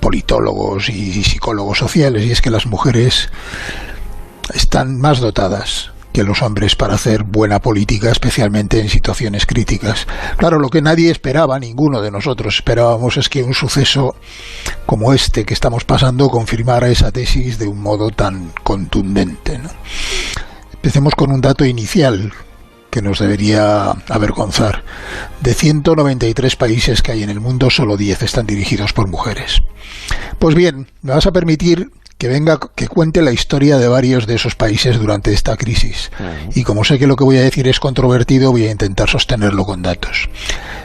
politólogos y psicólogos sociales, y es que las mujeres están más dotadas que los hombres para hacer buena política, especialmente en situaciones críticas. Claro, lo que nadie esperaba, ninguno de nosotros esperábamos, es que un suceso como este que estamos pasando confirmara esa tesis de un modo tan contundente, ¿no? Empecemos con un dato inicial que nos debería avergonzar. De 193 países que hay en el mundo, solo 10 están dirigidos por mujeres. Pues bien, me vas a permitir que cuente la historia de varios de esos países durante esta crisis. Y como sé que lo que voy a decir es controvertido, voy a intentar sostenerlo con datos.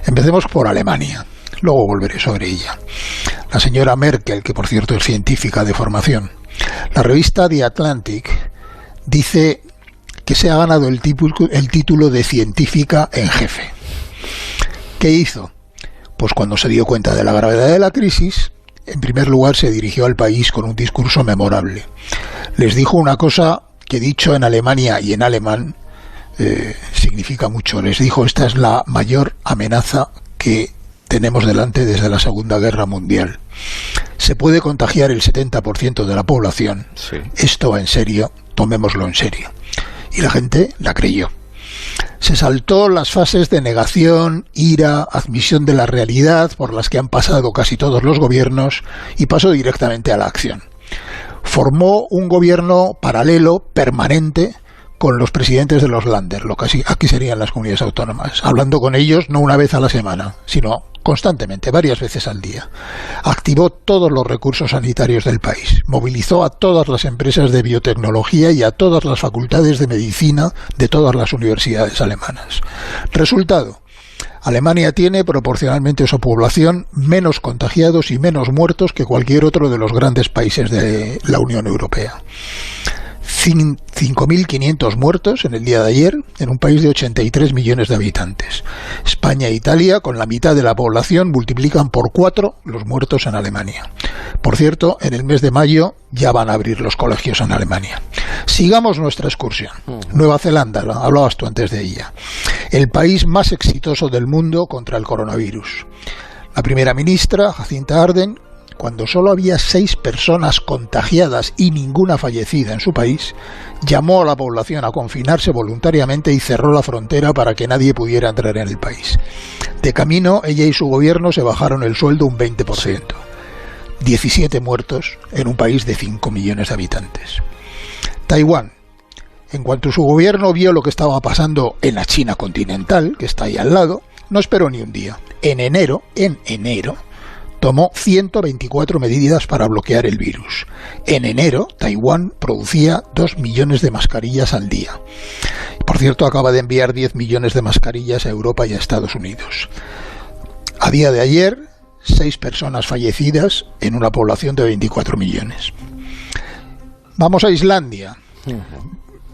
Empecemos por Alemania, luego volveré sobre ella. La señora Merkel, que por cierto es científica de formación. La revista The Atlantic dice que se ha ganado el título de científica en jefe. ¿Qué hizo? Pues cuando se dio cuenta de la gravedad de la crisis, en primer lugar se dirigió al país con un discurso memorable. Les dijo una cosa que, dicho en Alemania y en alemán, significa mucho. Les dijo: esta es la mayor amenaza que tenemos delante desde la Segunda Guerra Mundial. Se puede contagiar el 70% de la población. Sí. Esto va en serio, tomémoslo en serio. Y la gente la creyó. Se saltó las fases de negación, ira, admisión de la realidad por las que han pasado casi todos los gobiernos y pasó directamente a la acción. Formó un gobierno paralelo, permanente, con los presidentes de los Länder, lo que aquí serían las comunidades autónomas, hablando con ellos no una vez a la semana, sino constantemente, varias veces al día. Activó todos los recursos sanitarios del país, movilizó a todas las empresas de biotecnología y a todas las facultades de medicina de todas las universidades alemanas. Resultado: Alemania tiene, proporcionalmente a su población, menos contagiados y menos muertos que cualquier otro de los grandes países de la Unión Europea. 5.500 muertos en el día de ayer en un país de 83 millones de habitantes. España e Italia, con la mitad de la población, multiplican por 4 los muertos en Alemania. Por cierto, en el mes de mayo ya van a abrir los colegios en Alemania. Sigamos nuestra excursión. Nueva Zelanda, hablabas tú antes de ella. El país más exitoso del mundo contra el coronavirus. La primera ministra, Jacinta Ardern, cuando solo había 6 personas contagiadas y ninguna fallecida en su país, llamó a la población a confinarse voluntariamente y cerró la frontera para que nadie pudiera entrar en el país. De camino, ella y su gobierno se bajaron el sueldo un 20%. 17 muertos en un país de 5 millones de habitantes. Taiwán. En cuanto su gobierno vio lo que estaba pasando en la China continental, que está ahí al lado, no esperó ni un día. En enero, tomó 124 medidas para bloquear el virus. En enero, Taiwán producía 2 millones de mascarillas al día. Por cierto, acaba de enviar 10 millones de mascarillas a Europa y a Estados Unidos. A día de ayer, 6 personas fallecidas en una población de 24 millones. Vamos a Islandia.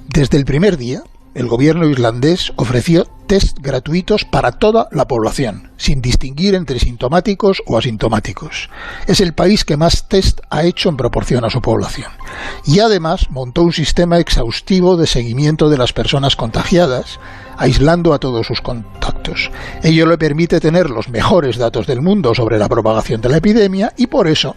Desde el primer día, el gobierno islandés ofreció test gratuitos para toda la población, sin distinguir entre sintomáticos o asintomáticos. Es el país que más test ha hecho en proporción a su población. Y además montó un sistema exhaustivo de seguimiento de las personas contagiadas, aislando a todos sus contactos. Ello le permite tener los mejores datos del mundo sobre la propagación de la epidemia y por eso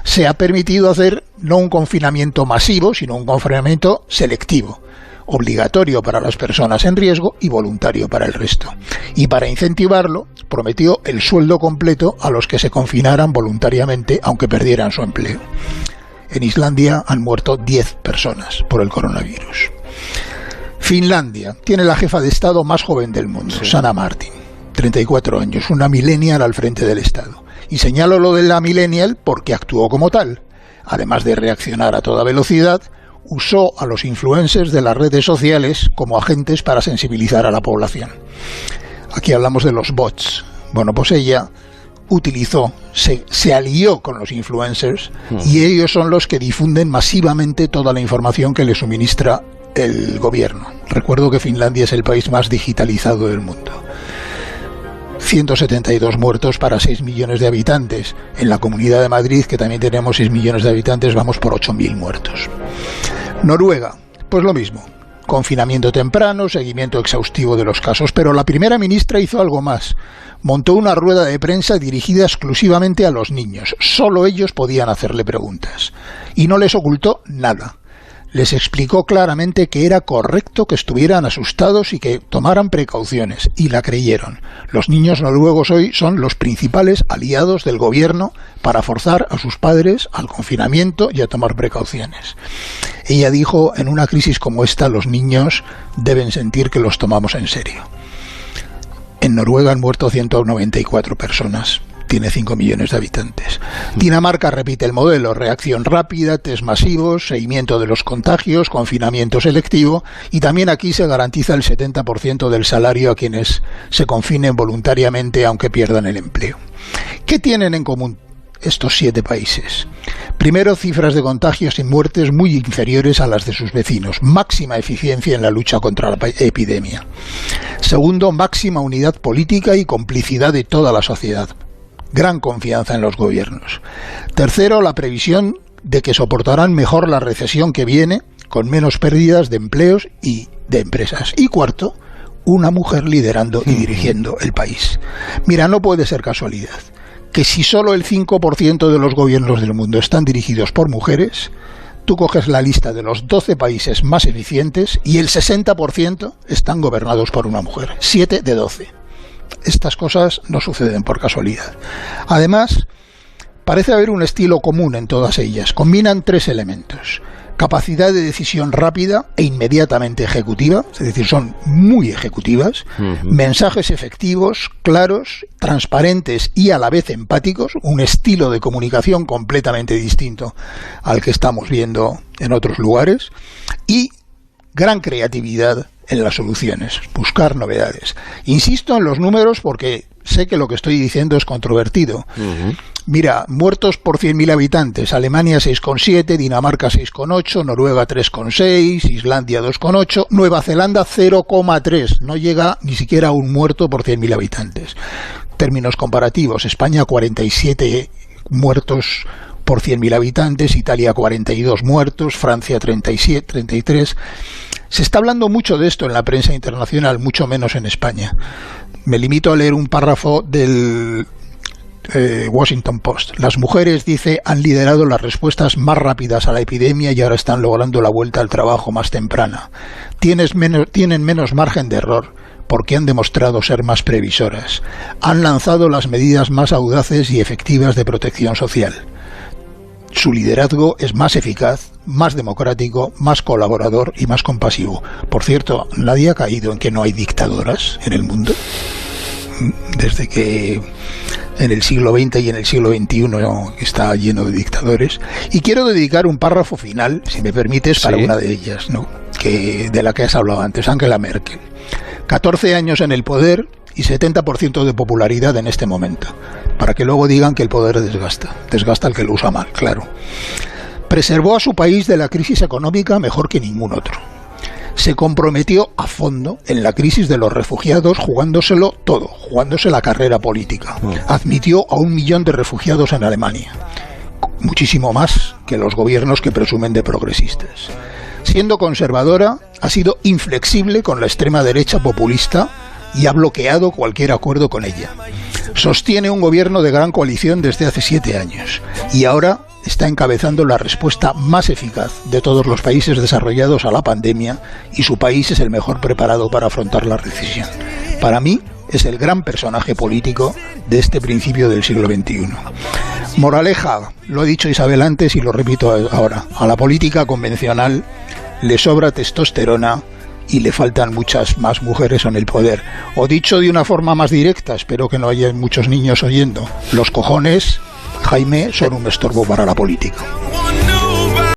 se ha permitido hacer no un confinamiento masivo, sino un confinamiento selectivo, obligatorio para las personas en riesgo y voluntario para el resto. Y para incentivarlo, prometió el sueldo completo a los que se confinaran voluntariamente, aunque perdieran su empleo. En Islandia han muerto 10 personas por el coronavirus. Finlandia tiene la jefa de Estado más joven del mundo, Sanna Marin, 34 años, una millennial al frente del Estado. Y señalo lo de la millennial porque actuó como tal. Además de reaccionar a toda velocidad, usó a los influencers de las redes sociales como agentes para sensibilizar a la población. Aquí hablamos de los bots. Bueno, pues ella se alió con los influencers y ellos son los que difunden masivamente toda la información que le suministra el gobierno. Recuerdo que Finlandia es el país más digitalizado del mundo. 172 muertos para 6 millones de habitantes. En la Comunidad de Madrid, que también tenemos 6 millones de habitantes, vamos por 8.000 muertos. Noruega, pues lo mismo. confinamiento temprano, seguimiento exhaustivo de los casos. Pero la primera ministra hizo algo más. Montó una rueda de prensa dirigida exclusivamente a los niños. Solo ellos podían hacerle preguntas. Y no les ocultó nada. Les explicó claramente que era correcto que estuvieran asustados y que tomaran precauciones, y la creyeron. Los niños noruegos hoy son los principales aliados del gobierno para forzar a sus padres al confinamiento y a tomar precauciones. Ella dijo, en una crisis como esta, los niños deben sentir que los tomamos en serio. En Noruega han muerto 194 personas. Tiene 5 millones de habitantes. Dinamarca repite el modelo: reacción rápida, test masivos, seguimiento de los contagios, confinamiento selectivo, y también aquí se garantiza el 70% del salario a quienes se confinen voluntariamente aunque pierdan el empleo. ¿Qué tienen en común estos 7 países? Primero, cifras de contagios y muertes muy inferiores a las de sus vecinos. Máxima eficiencia en la lucha contra la epidemia. Segundo, máxima unidad política y complicidad de toda la sociedad. Gran confianza en los gobiernos. Tercero, la previsión de que soportarán mejor la recesión que viene, con menos pérdidas de empleos y de empresas. Y cuarto, una mujer liderando y dirigiendo el país. Mira, no puede ser casualidad que si solo el 5% de los gobiernos del mundo están dirigidos por mujeres, tú coges la lista de los 12 países más eficientes y el 60% están gobernados por una mujer. 7 de 12. Estas cosas no suceden por casualidad. Además, parece haber un estilo común en todas ellas. Combinan 3 elementos: capacidad de decisión rápida e inmediatamente ejecutiva, es decir, son muy ejecutivas, mensajes efectivos, claros, transparentes y a la vez empáticos, un estilo de comunicación completamente distinto al que estamos viendo en otros lugares, y gran creatividad en las soluciones, buscar novedades. Insisto en los números porque sé que lo que estoy diciendo es controvertido. Mira, muertos por 100.000 habitantes: Alemania 6,7, Dinamarca 6,8, Noruega 3,6, Islandia 2,8, Nueva Zelanda 0,3. No llega ni siquiera a un muerto por 100.000 habitantes. Términos comparativos: España 47 muertos por 100.000 habitantes, Italia 42 muertos, Francia 33. Se está hablando mucho de esto en la prensa internacional, mucho menos en España. Me limito a leer un párrafo del Washington Post. Las mujeres, dice, han liderado las respuestas más rápidas a la epidemia y ahora están logrando la vuelta al trabajo más temprana. Tienen menos margen de error porque han demostrado ser más previsoras. Han lanzado las medidas más audaces y efectivas de protección social. Su liderazgo es más eficaz, más democrático, más colaborador y más compasivo. Por cierto, nadie ha caído en que no hay dictadoras en el mundo. Desde que en el siglo XX y en el siglo XXI está lleno de dictadores. Y quiero dedicar un párrafo final, si me permites, para una de ellas, ¿no? De la que has hablado antes, Angela Merkel. 14 años en el poder y 70% de popularidad en este momento, para que luego digan que el poder desgasta al que lo usa mal, claro. Preservó a su país de la crisis económica mejor que ningún otro. Se comprometió a fondo en la crisis de los refugiados, jugándoselo todo, jugándose la carrera política. Admitió a 1 millón de refugiados en Alemania, muchísimo más que los gobiernos que presumen de progresistas. Siendo conservadora, ha sido inflexible con la extrema derecha populista y ha bloqueado cualquier acuerdo con ella. Sostiene un gobierno de gran coalición desde hace 7 años y ahora está encabezando la respuesta más eficaz de todos los países desarrollados a la pandemia, y su país es el mejor preparado para afrontar la recesión. Para mí, es el gran personaje político de este principio del siglo XXI. Moraleja, lo ha dicho Isabel antes y lo repito ahora: a la política convencional le sobra testosterona y le faltan muchas más mujeres en el poder. O dicho de una forma más directa, espero que no haya muchos niños oyendo: los cojones, Jaime, son un estorbo para la política.